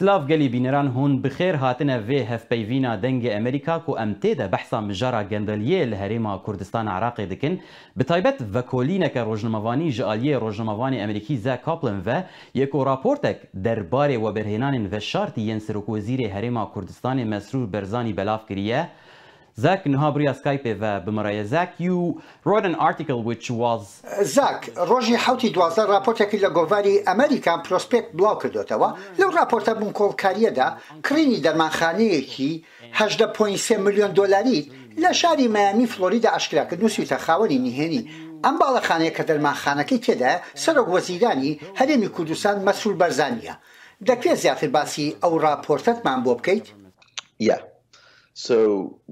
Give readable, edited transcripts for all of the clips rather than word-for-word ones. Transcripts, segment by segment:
سلاف گلی بینران هون بخیر هاتنه وی هفپیوینا دنگ امریکا کو امتی ده بحثا مجارا گندلیه لهریما کردستان عراقی دکن بتایبت وکولینه که روزنامه‌وانی جالیه روزنامه‌وانی امریکی زا کاپلن و یکو راپورتک درباره و برهنان و شرطی ین سرک وزیر هریما کردستان مسرور برزانی بلاف کریه. Zach, نهابريا سكايب بمرايا Zach, you wrote an article which was Zach, روجي حوتي دوازده راپورتك لگواری امریکا پروسپکت بلاو کردوتەوە لەو راپۆرتە بنکۆڵکاریەدا کڕینی دەرمانخانەیەکی 18.3 ملیۆن دۆلاری لە شاری مایامی فلۆریدا ئاشکرا کرد نووسیتە خاوەنی نهێنی ئەم باڵەخانەیە کە دەرمانخانەکەی تێدا سەرۆک وەزیرانی هەرێمی کوردستان مەسرور بەرزانیە. دەکرێت زیاتر باسی ئەو راپۆرتەتمان بۆ بکەیت؟ So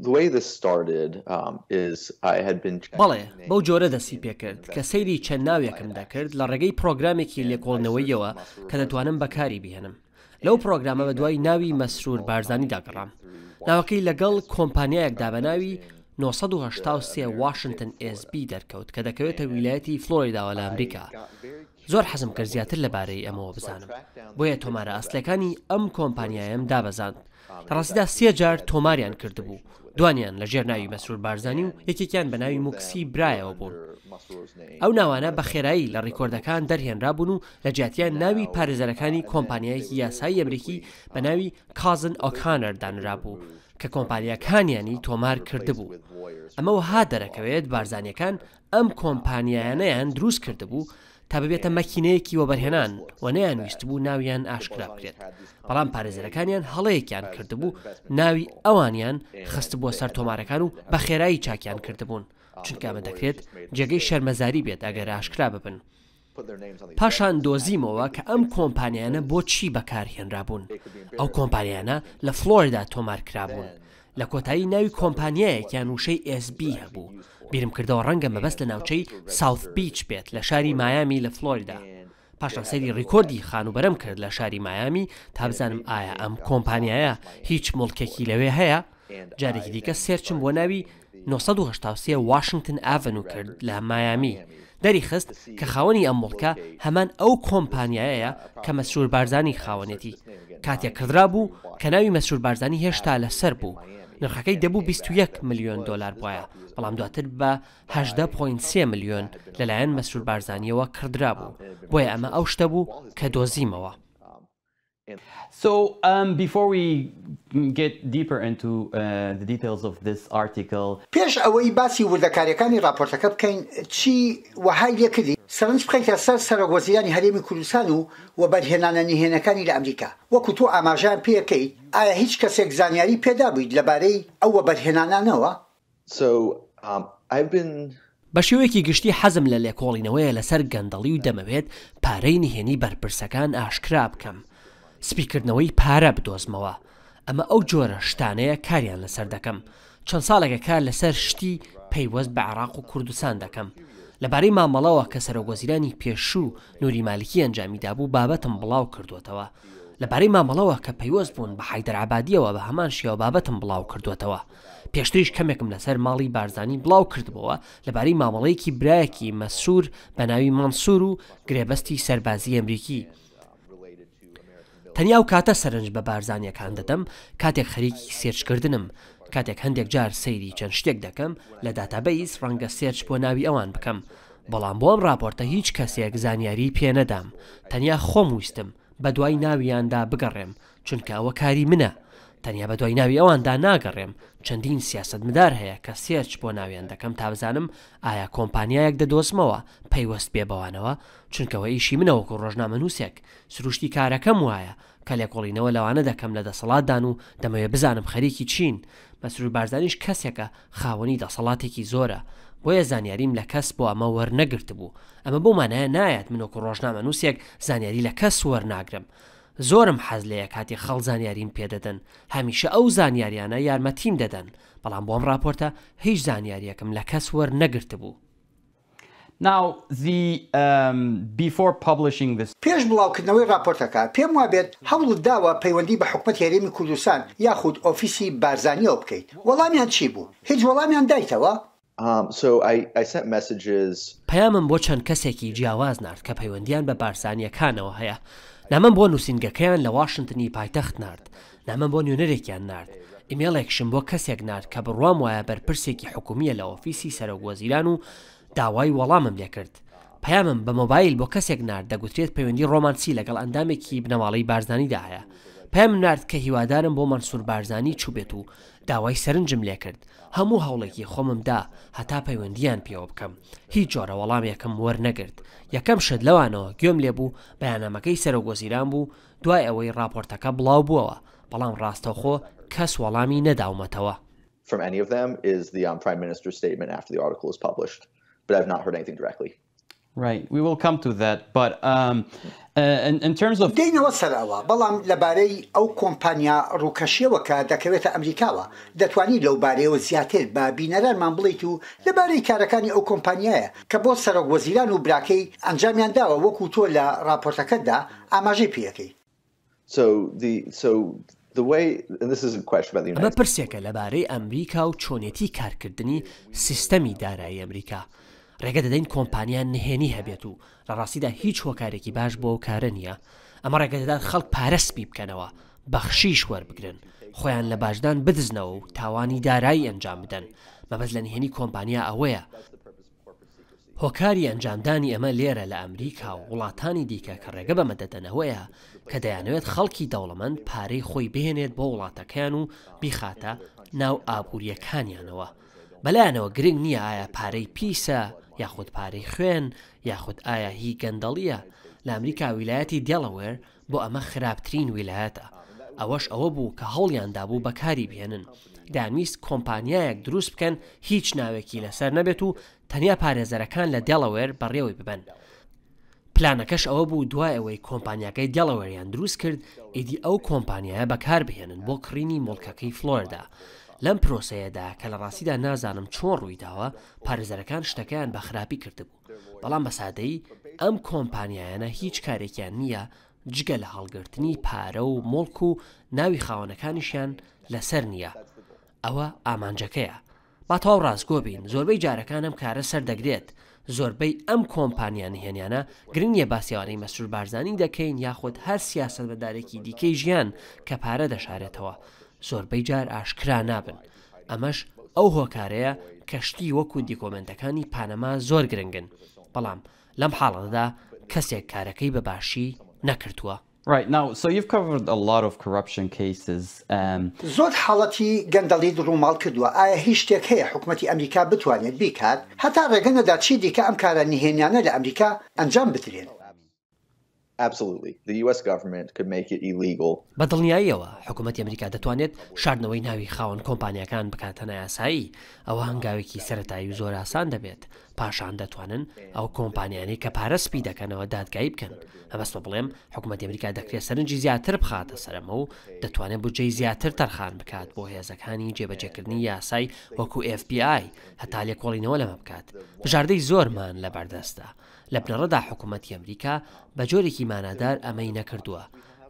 the way this started is I had been بەڵێ بەو جۆرە دەستی پێکرد کە سەیری چەند ناوێکم دەکرد لە ڕێگەی پرۆگرامێکی لێکۆڵنەوەیەوە کە دەتوانم بەکاری بهێنم. لەو پرۆگرامە بە دوای ناوی مەسرور بارزانی داگەڕام. ناوەکەی لەگەڵ کۆمپانیایەکدا بە ناوی 983 واشنگتن SB دەرکەوت کە دەکەوێتە ویلایەتی فلۆریداوە لە ئەمریکا. زۆر حەزم کرد زیاتر لەبارەی ئەمەوە بزانم. بۆیە تۆمارە ئەسلەکانی ئەم کۆمپانیایم دابەزاند. ڕاستیدا 3 جار تۆماریان کردبوو. دوانیان لە ژێر ناوی مەسرور بارزانی و یەکێکیان بە ناوی موکسی برایەوە بوون. ئەو ناوانە بە خێرایی لە ڕیکۆردەکان دەرهێنرابوون و لە جیاتیان ناوی پارێزەرەکانی کۆمپانیایەکی یاسایی ئەمریکی بە ناوی کازن ئۆکانەر دانرابوو کە کۆمپانیاکانیانی تۆمار کردبوو. ئەمە وها دەرەکەوێت بارزانیەکان ئەم کۆمپانیایانەیان دروست کردبوو تا ببێتە مەکینەیەکی وەبەرهێنان و نەیانویست بوو ناویان ئاشکرا بکرێت. بەڵام پارێزەرەکانیان هەڵەیەکیان کردبوو ناوی ئەوانیان خست بۆ سەر تۆمارەکان و بە خێرایی چاکیان کردبوون چونکە ئەمە دەکرێت جێگەی شەرمەزاری بێت ئەگەر ئاشکرا ببن. پاشان دۆزیمەوە کە ئەم کۆمپانیانە بۆچی بەکارهێنرابوون. ئەو کۆمپانیانە لە فلۆریدا تۆمار کرابوون. لە کۆتایی ناوی کۆمپانیایەکیان وشەی SB هەبوو. بیرم کردەوە ڕەنگە مەبەست لە ناوچەی ساوث بیچ بێت لە شاری مایامی لە فلۆریدا. پاشان سەیری ڕیکۆردی خانوبەرم کرد لە شاری مایامی تا بزانم ئایا ئەم کۆمپانیایە هیچ مڵکێکی لەوێ هەیە. جارێکی دیکە سێرچم بۆ ناوی 983 واشنگتن ئاڤنو کرد لە مایامی. دەری خست کە خاوەنی ئەم مڵکە هەمان ئەو کۆمپانیایەیە کە مەسرور بارزانی خاوەنێتی. کاتێک کردرا بوو کە ناوی مەسرور بارزانی هێشتا لەسەر بوو. نرخەکەی دەبوو 21 ملیۆن دۆلار بووە، بەڵام دواتر بە 18.3 ملیۆن لەلایەن مەسرور بارزانیەوە کردرا بوو. بۆیە ئەمە ئەو شتە بوو کە دۆزیمەوە. So before we get deeper into the details of this article, پێش ئەوەی باسی وردەکاریەکانی راپۆرتەکە بکەین چی وەهای لێکردی سەرنج بخەیتە سەر سەرۆک وەزیرانی هەرێمی کوردستان و وەبەرهێنانە نهێنەکانی لە ئەمریکا. وەکو تۆ ئاماژیان پێکەیت ئایا هیچ کەسێک زانیاری پێدا بوویت لەبارەی ئەو وەبەرهێنانانەوە؟ بە شێوەیەکی گشتی حەزم لە لێکۆڵینەوەیە لەسەر گەندەڵی و دەمەوێت پارەی نهێنی بەرپرسەکان ئاشکرا بکەم. سپیکردنەوەی پارە بدۆزمەوە. ئەمە ئەو جۆرە شتانەیە کاریان لەسەر دەکەم. چەند ساڵێکە کار لەسەر شتی پەیوەست بە عێراق و کوردستان دەکەم. لەبارەی مامەڵەوە کە سەرۆکوەزیرانی پێشوو نووری مالیکی ئەنجامیدا بوو بابەتم بڵاو کردوێتەوە. لەبارەی مامەڵەوە کە پەیوەست بوون بە حەیدەر عەبادیەوە بە هەمان شێوە بابەتم بڵاو کردوێتەوە. پێشتریش کەمێکم لەسەر ماڵی بارزانی بڵاو کردبەوە لەبارەی مامەڵەیەکی برایەکی مەسرور بە ناوی مانسوور و گرێبەستی سەربازی ئەمریکی. تەنیا و کاتە سەرنج بە بارزانیەکان دەدەم کاتێک خەریکی سێرچکردنم. کاتێک هەندێک جار سەیری چەند شتێک دەکەم لە داتابەیس ڕەنگە سێرچ بۆ ناوی ئەوان بکەم. بەڵام بۆ ئەم راپۆرتە هیچ کەسێک زانیاری پێ نەدام. تەنیا خۆم ویستم بە دوای ناویاندا بگەڕێم چونکە ئەوە کاری منە. تەنیا بە دوای ناوی ئەواندا ناگەڕێم. چەندین سیاسەتمدار هەیە کە سێرچ بۆ ناویان دەکەم تا بزانم ئایا کۆمپانیایەک دەدۆزمەوە پەیوەست بێ بەوانەوە چونکەوە ئیشی منەوەکو ڕۆژنامە نووسێک سروشتی کارەکەم وایە کە لێکۆڵینەوە لەوانە دەکەم لە دەسەڵاتدان و دەمەوێت بزانم خەریکی چین. مەسرور بارزانیش کەسێکە خاوەنی دەسەڵاتێکی زۆرە. بۆیە زانیاریم لە کەس بۆ ئەمە وەرنەگرت بوو. ئەمە بۆ مانایە نایەت منۆکو ڕۆژنامە نووسێک زانیاری لە کەس وەرناگرم. زۆرم حەز لەیە کاتی خەڵ زانیاریم پێدەدەن. هەمیشە ئەو زانیاریانە یارمەتیم دەدەن. بەڵام بۆم راپۆرتە هیچ زانیاریەکم لە کەس وەرنەگرت بوو. Now, before publishing this, پێش بڵاوکردنەوەی راپۆرتەکە پێم وابێت هەوڵت داوە پەیوەندی بە حکومەتی هەرێمی کوردستان یاخود ئۆفیسی بارزانیەوە بکەیت. وەڵامیان چی بوو؟ هیچ وەڵامیان دایتەوە؟ So I sent messages. پەیامم بۆ چەند کەسێکی جیاواز نارد کە پەیوەندیان بە بارزانیەکانەوە هەیە. نامەم بۆ نووسینگەکەیان لە واشنگتنی پایتەخت نارد. نامەم بۆ نوێنەرێکیان نارد. ئیمێڵێکشم بۆ کەسێک نارد کە بڕوام وایە بەرپرسێکی حکومیە لە ئۆفیسی سەرۆکوەزیران و داوای وەڵامم لێ کرد. پەیامم بە مۆبایل بۆ کەسێک نارد دەگوترێت پەیوەندی ڕۆمانسی لەگەڵ ئەندامێکی بنەماڵەی بارزانیدا هەیە. پەیامم نارد کە هیوادارم بۆ مەنسوور بارزانی چوبێت و داوای سەرنجم لێ کرد. هەموو هەوڵێکی خۆممدا هەتا پەیوەندیان پێوە بکەم. هیچ جۆرە وەڵامێکم وەرنەگرت. یەکەم شت لەوانەوە گوێم لێبوو بەیاننامەکەی سەرۆکوەزیران بوو دوای ئەوەی راپۆرتەکە بڵاو بووەوە، بەڵام ڕاستەوخۆ کەس وەڵامی نەداومەتەوە. From any of them is the Prime Minister's statement after the article is published, but I've not heard anything directly. Right, we will come to that, but in terms of دێنەوە سەرەوە بەڵام لەبارەی ئەو کۆمپانیا ڕووکەشیەوە کە دەکەوێتە ئەمریکاوە دەتوانیت لەو بارەیەوە زیاتر بە بینەرانمان بڵیت و لەبارەی کارەکانی ئەو کۆمپانیایە کە بۆ سەرۆکوەزیران و براکەی ئەنجامیان داوە وەکو تۆ لە راپۆرتەکەتدا ئاماژەی پێەکەی. The way, and this isn't a question about the United States. ئەمە پرسێکە لەبارەی ئەمریکا و چۆنێتی کارکردنی سیستەمی دارایی ئەمریکا. ڕێگە دەدەین کۆمپانیان نهێنی هەبێت و لە ڕاستیدا هیچ هۆکارێکی باش بۆ ئەو کارە نییە. ئەمە ڕێگە دەدات خەڵک پارەسپی بکەنەوە، بەخشیش وەربگرن، خۆیان لە باشدان بدزنەوە و تاوانی دارایی ئەنجام بدەن. مەبەست لە نهێنی کۆمپانیا ئەوەیە. هۆکاری ئەنجامدانی ئەمە لێرە لە ئەمریکا و وڵاتانی دیکە کە ڕێگە بەمە دەدەنەوەیە کە دەیانەوێت خەڵکی دەوڵەمەند پارەی خۆی بهێنێت بۆ وڵاتەکان و بیخاتە ناو ئابوووریەکانیانەوە. بەلایەنەوە گرنگ نییە ئایا پارەی پیسە یاخود پارەی خوێن یاخود ئایا هی گەندەڵیە. لە ئەمریکا ویلایەتی دێڵەوێر بۆ ئەمە خراپترین ویلایەتە. ئەوەش ئەوە بوو کە هەوڵیاندا بوو بەکاری بهێنن. دانویست کۆمپانیایەک دروست بکەن هیچ ناوێکی لەسەر نەبێت و تەنیا پارێزەرەکان لە دێڵەوێر بەڕێوەی ببەن. پلانەکەش ئەوە بوو دوای ئەوەی کۆمپانیاکەی دێڵەوێریان دروست کرد ئیدی ئەو کۆمپانیایە بەکار بهێنن بۆ کڕینی مڵکەکەی فلۆردا. لەم پرۆسەیەدا کە لە ڕاستیدا نازانم چۆن ڕوویداوە پارێزەرەکان شتەکەیان بە خراپی کردبوو. بەڵام بە سادەیی ئەم کۆمپانیایانە هیچ کارێکیان نییە جگە لە هەڵگرتنی پارە و مڵک و ناوی خاوەنەکانیشیان لەسەر نییە. ئەوە ئامانجەکەیە. با تەواو ڕاستگۆ بین زۆربەی جارەکان ئەم کارە سەردەگرێت. زۆربەی ئەم کۆمپانیان نهێنیانە گرنگ نیە باسییانەی مەسرور بارزانی دەکەین یاخود هەر سیاسەتمەدارێکی دیکەی ژیان کە پارە دەشارێتەوە. زۆربەی جار ئاشکرا نابن. ئەمەش ئەو هۆکارەیە کەشتی وەکو دیکۆمنتەکانی پانەما زۆر گرنگن. بەڵام لەم حاڵەدا کەسێک کارەکەی بەباشی نەکردووە. Right, now, so you've covered a lot of corruption cases. زۆر حاڵەتی گەندەڵی ڕووماڵ کردووە. ئایا هیچ شتێک هەیە حکوومەتی ئەمریکا بتوانێت بیکات هەتا ڕێگە نەدات چی دیکە ئەم کارە نهێنیانە لە ئەمریکا ئەنجام بدرێن؟ Absolutely. The US government could make it illegal. بەدڵنیاییەوە حکوومەتی ئەمریکا دەتوانێت شاردنەوەی ناوی خاوەن کۆمپانیەکان بکاتەنە یاسایی. ئەوە هەنگاوێکی سەرەتایی و زۆر ئاسان دەبێت. پاشان دەتوانن ئەو کۆمپانیانی کە پارەسپی دەکەنەوە دادگایی بکەن. ئەمەستە بڵێم حکوومەتی ئەمریکا دەکرێت سەرنجی زیاتر بخاتە سەرەمە و دەتوانێت بودجەی زیاتر تەرخان بکات بۆ هێزەکانی جێبەجێکردنی یاسای وەکو FBI هەتا لێکۆڵینەوە لەمە بکات. بژاردەی زۆرمان لە بەردەستە. لە بنەڕەدا حکوومەتی ئەمریکا بە جۆرێکی مانادار ئەمەی نەکردووە.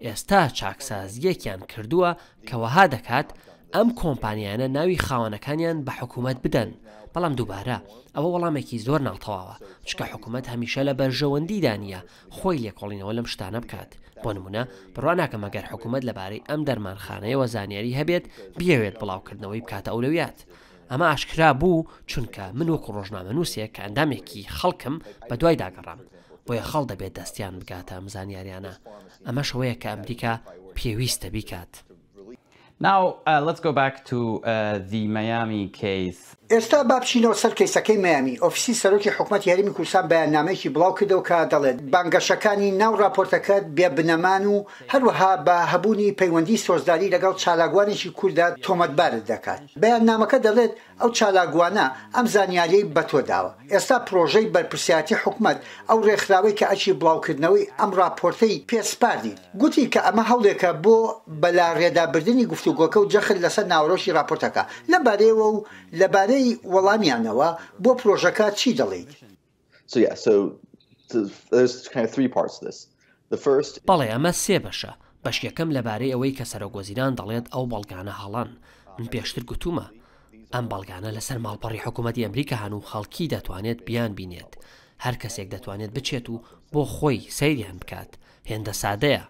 ئێستا چاکسازیەکیان کردووە کە وەها دەکات ئەم کۆمپانیانە ناوی خاوەنەکانیان بە حکوومەت بدەن. بەڵام دووبارە ئەوە وەڵامێکی زۆر ناڵتەواوە چکە حکوومەت هەمیشە لە بەرژەوەندیدا نیە خۆی لێکۆڵینەوە لەم شتانە بکات. بۆ نمونە بڕوا ناکەم ئەگەر حکوومەت لەبارەی ئەم دەرمانخانەیەوە زانیاری هەبێت بیاوێت بڵاوکردنەوەی بکاتە ئەولەویات. ئەمە ئاشکرا بوو چونکە من وەکو ڕۆژنامەنووسێک کە ئەندامێکی خەڵکم بە دوای داگەڕام بۆیە خەڵ دەبێت دەستیان بگاتە ئەم زانیاریانە. ئەمە شەوەیە کە ئەمریکا پێویستە بیکات. Now, let's go back to the Miami case. ئێستا با بچینەوە سەر کەیسەکەی مایامی. ئۆفیسی سەرۆکی حکوومەتی هەرێمی کوردستان بەیاننامەیەکی بڵاو کردەوە کە دەڵێت بانگەشەکانی ناو راپۆرتەکەت بێبنەمان و هەروەها بە هەبوونی پەیوەندی سۆزداری لەگەڵ چالاکوانێکی کووردا تۆمەتبارت دەکات. بەیاننامەکە دەڵێت ئەو چالاکوانە ئەم زانیاریەی بە تۆ داوە. ئێستا پرۆژەی بەرپرسیاتی حکوومەت ئەو ڕێکخراوەی کە ئەچی بڵاوکردنەوەی ئەم راپۆرتەی پێسپاردی. گوتی کە ئەمە هەوڵێکە بۆ بەلا ڕێدابردنی گفتوگۆکە و جەخت لەسەر ناوەڕۆژی راپۆرتەکە. لەبارەیەوە و لەبارەی وەڵامیانەوە بۆ پرۆژەکە چی دەڵێیت؟ So there's kind of three parts to this. The first بەڵێ ئەمە سێ بەشە. بەش یەکەم لەبارەی ئەوەی کە سەرۆکوەزیران دەڵێت ئەو بەڵگانە هەڵان. من پێشتر گوتومە ئەم بەڵگانە لەسەر ماڵپەڕی حکوومەتی ئەمریکا هەن و خەڵکی دەتوانێت بیان بینێت هەر کەسێک دەتوانێت بچێت و بۆ خۆی سەیریان بکات هێندە سادەیە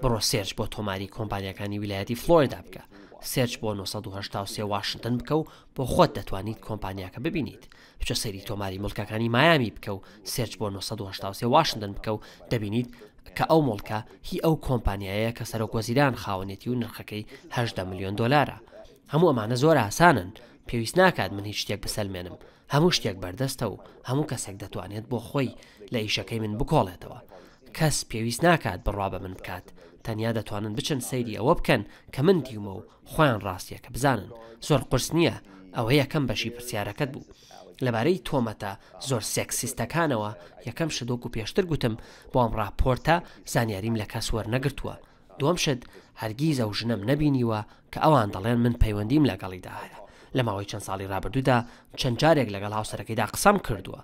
بڕۆ سێرچ بۆ تۆماری کۆمپانیەکانی ویلایەتی فلۆریدا بکە سێرچ بۆ 983 واشنگتن بکە و بۆ خۆت دەتوانیت کۆمپانیاکە ببینیت بچە سەیری تۆماری مڵکەکانی مایامی بکە و سێرچ بۆ 983 واشنگتن بکە و دەبینیت کە ئەو مڵکە هی ئەو کۆمپانیایە کە سەرۆکوەزیران خاوەنێتی و نرخەکەی 18 ملیۆن دۆلارە هەموو ئەمانە زۆر ئاسانن پێویست ناکات من هیچ شتێک بسەلمێنم هەموو شتێک بەردەستە و هەموو کەسێک دەتوانێت بۆ خۆی لە ئیشەکەی من بکۆڵێتەوە کەس پێویست ناکات بڕوا بە من بکات تەنیا دەتوانن بچن سەیری ئەوە بکەن کە من دیومە و خۆیان ڕاستیەکە بزانن زۆر قرس نییە ئەوە یەکەم بەشی پرسیارەکەت بوو لەبارەی تۆمەتە زۆر سێکسیستەکانەوە یەکەم شدۆک و پێشتر گوتم بۆ ئەم ڕاپۆرتە زانیاریم لە کەس وەرنەگرتووە دووەم شت هەرگیز ئەو ژنەم نەبینیوە کە ئەوان دەڵێن من پەیوەندیم لەگەڵیدا هەیە لە ماوەی چەند ساڵی ڕابردوودا چەند جارێک لەگەڵ هاوسەرەکەیدا قسەم کردووە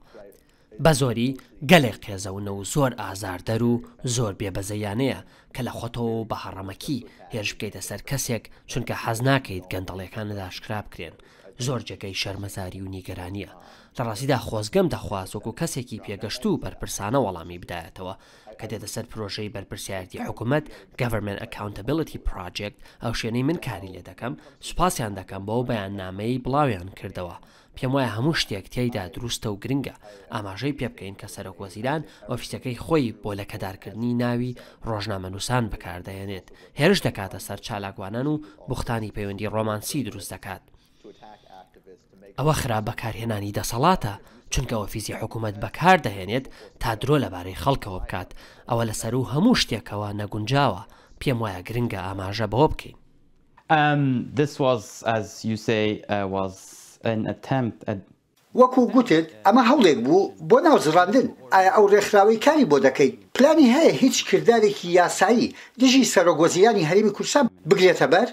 بە زۆری گەلێک قێزەونە و زۆر ئازاردەر و زۆر بێبەزەیانەیە کە لە خۆتەوە بە هەڕەمەکی هێرش بکەیتە سەر کەسێک چونکە حەز ناکەیت گەندەڵیەکانت ئاشکرا بکرێن زۆر جێگەی شەرمەزاری و نیگەرانیە لە ڕاستیدا خۆزگەم دەخواست وەکو کەسێکی پێگەشت و بەرپرسانە وەڵامی بدایەتەوە کە دێتە سەر پرۆژەی بەرپرسیارەتی حکوومەت Government Accountability Project ئەو شوێنەی من کاری لێ دەکەم سوپاسیان دەکەم بۆ بەیاننامەی بڵاویان کردەوە پێم وایە هەموو شتێک تێیدا دروستە و گرنگە ئاماژەی پێ بکەین کە سەرۆکوەزیران ئۆفیسەکەی خۆی بۆ لەکەدارکردنی ناوی ڕۆژنامەنووسان بەکاردەهێنێت هێرش دەکاتە سەر چالاکوانان و بوختانی پەیوەندی ڕۆمانسی دروست دەکات ئەوە خراپ بەکارهێنانی دەسەڵاتە چونکە ئۆفیسی حکوومەت بەکار دەهێنێت تا درۆ لەبارەی خەڵکەوە بکات ئەوە لەسەر و هەموو شتێکەوە نەگونجاوە پێم وایە گرنگە ئاماژە بۆ بکەین This was, as you say, was an attempt at وەکو گوتت ئەمە هەوڵێک بوو بۆ ناوزڕاندن ئایا ئەو ڕێکخراوەی کاری بۆ دەکەیت پلانی هەیە هیچ کردارێکی یاسایی دژی سەرۆکوەزیرانی هەرێمی کوردستان بگرێتە بەر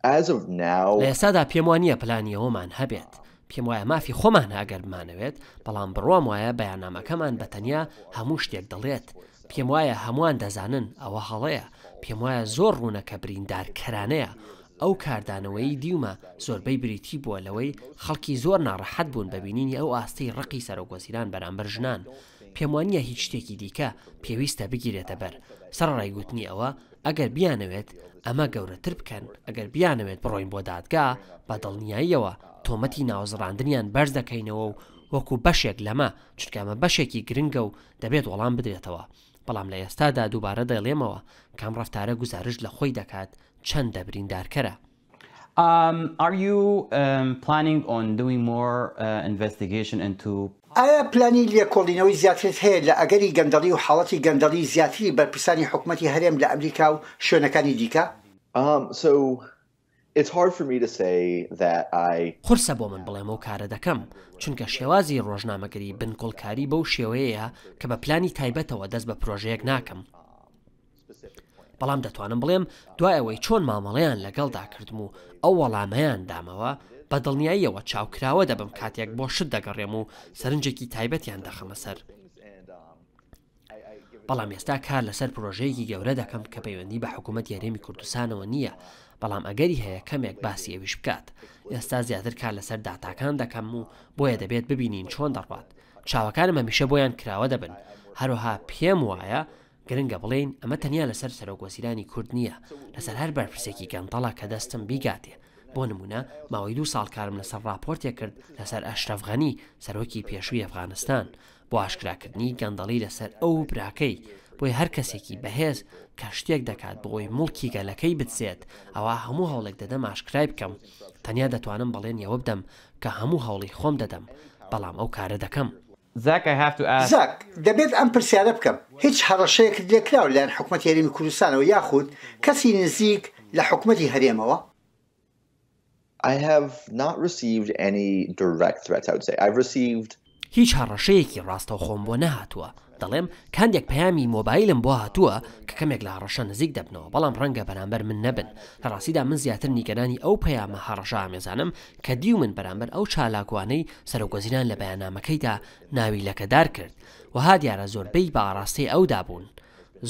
لە ئێستادا پێم وانییە پلانی ئەومان هەبێت پێم وایە مافی خۆمان ئەگەر بمانەوێت بەڵام بڕوام وایە بەیاننامەکەمان بەتەنیا هەموو شتێک دەڵێت پێم وایە هەمووان دەزانن ئەوە هەڵەیە پێم وایە زۆر ڕوونەکە بریندارکەرانەیە ئەو کاردانەوەی دیومە زۆربەی بریتی بووە لەوەی خەڵکی زۆر ناڕەحەت بوون بەبینینی ئەو ئاستەی ڕقی سەرۆکوەزیران بەرامبەر ژنان پێم وانییە هیچ شتێکی دیکە پێویستە بگیرێتە بەر سەرڕای گوتنی ئەوە ئەگەر بیانەوێت ئەمە گەورەتر بکەن ئەگەر بیانەوێت بڕۆین بۆ دادگا بە دڵنیاییەوە تۆمەتی ناوزڕاندنیان بەرز دەکەینەوە و وەکو بەشێک لەمە چونکەمە بەشێکی گرنگە و دەبێت وەڵام بدرێتەوە بەڵام لە ئێستادا دووبارە دەڵێمەوە کام ڕەفتارە گوزارش لە خۆی دەکات چەندە بریندارکەرە Are you planning on doing more investigation into ئایا پلانی لێکۆڵینەوەی زیاترت هەیە لە ئەگەری گەندەڵی و حاڵەتی گەندەڵی زیاتری بەرپرسانی حکوومەتی هەرێم لە ئەمریکا و شوێنەکانی دیکە؟ قورسە بۆ من بڵێم و کارە دەکەم چونکە شێوازی ڕۆژنامەگەری بنکۆڵکاری بەو شێوەیەیە کە بە پلانی تایبەتەوە دەست بە پرۆژەیەک ناکەم بەڵام دەتوانم بڵێم دوای ئەوەی چۆن مامەڵەیان لەگەڵدا کردم و ئەو وەڵامەیان دامەوە بە دڵنیاییەوە چاوکراوە دەبم کاتێک بۆ شت دەگەڕێم و سەرنجێکی تایبەتیان دەخەمە سەر بەڵام ئێستا کار لەسەر پرۆژەیەکی گەورە دەکەم کە پەیوەندی بە حکوومەتی هەرێمی کوردستانەوە نییە بەڵام ئەگەری هەیە کەمێک باسی ئەویش بکات ئێستا زیاتر کار لەسەر داتاکان دەکەم و بۆیە دەبێت ببینین چۆن دەڕوات چاوەکانم هەمیشە بۆیان کراوە دەبن هەروەها پێم وایە گرنگە بڵێن ئەمە تەنیا لەسەر سەرۆکوەزیرانی کورد نییە لەسەر هەر بەرپرسێکی گەندەڵە کە دەستم بیگاتێ بۆ نمونە ماوەی 2 ساڵ کارم لەسەر راپۆرتێک کرد لەسەر ئەشرەف غەنی سەرۆکی پێشووی ئەفغانستان بۆ ئاشکراکردنی گەندەڵی لەسەر ئەو براکەی بۆی هەر کەسێکی بەهێز کە شتێک دەکات بۆی مڵکی گەلەکەی بچێت ئەوە هەموو هەوڵێک دەدەم ئاشکرای بکەم تەنیا دەتوانم بەڵێن یەوە بدەم کە هەموو هەوڵی خۆم دەدەم بەڵام ئەو کارە دەکەم زاک دەبێت ئەم پرسیارە بکەم هیچ هەڕەشەیەکت لێکراوە لەلایەن حکوومەتی هەرێمی کوردستانەوە یاخود کەسی نزیک لە حکوومەتی هەرێمەوە؟ I have not received any direct threats, I would say. I've received هیچ هەڕەشەیەکی ڕاستەوخۆم بۆ نەهاتووە دەڵێم کاندێک پەیامی مۆبایلم بۆ هاتووە کە کەمێک لە هەڕەشە نزیک دەبنەوە بەڵام ڕەنگە بەرامبەر من نەبن لە ڕاستیدا من زیاتر نیگەرانی ئەو پەیامە هەڕەشە ئامێزانم کە دیو من بەرامبەر ئەو چالاکوانەی سەرۆکوەزیران لە بەیاننامەکەیدا ناوی لەکەدار کرد وها دیارە زۆربەی بە ئاڕاستەی ئەودا بوون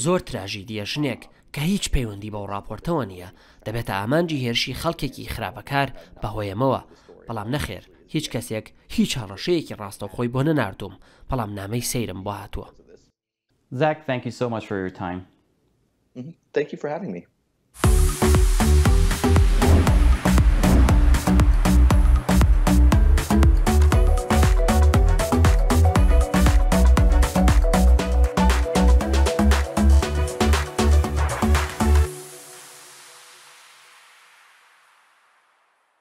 زۆر تراژیدیە ژنێک کە هیچ پەیوەندی بەو راپۆرتەوە نییە دەبێتە ئامانجی هێرشی خەڵکێکی خراپەکار بەهۆیەمەوە بەڵام نەخێر هیچ کەسێک هیچ هەڕەشەیەکی ڕاستەوخۆی بۆ نەناردوم بەڵام نامەی سەیرم بۆ هاتووە. Zach, thank you so much for your time. Thank you for having me.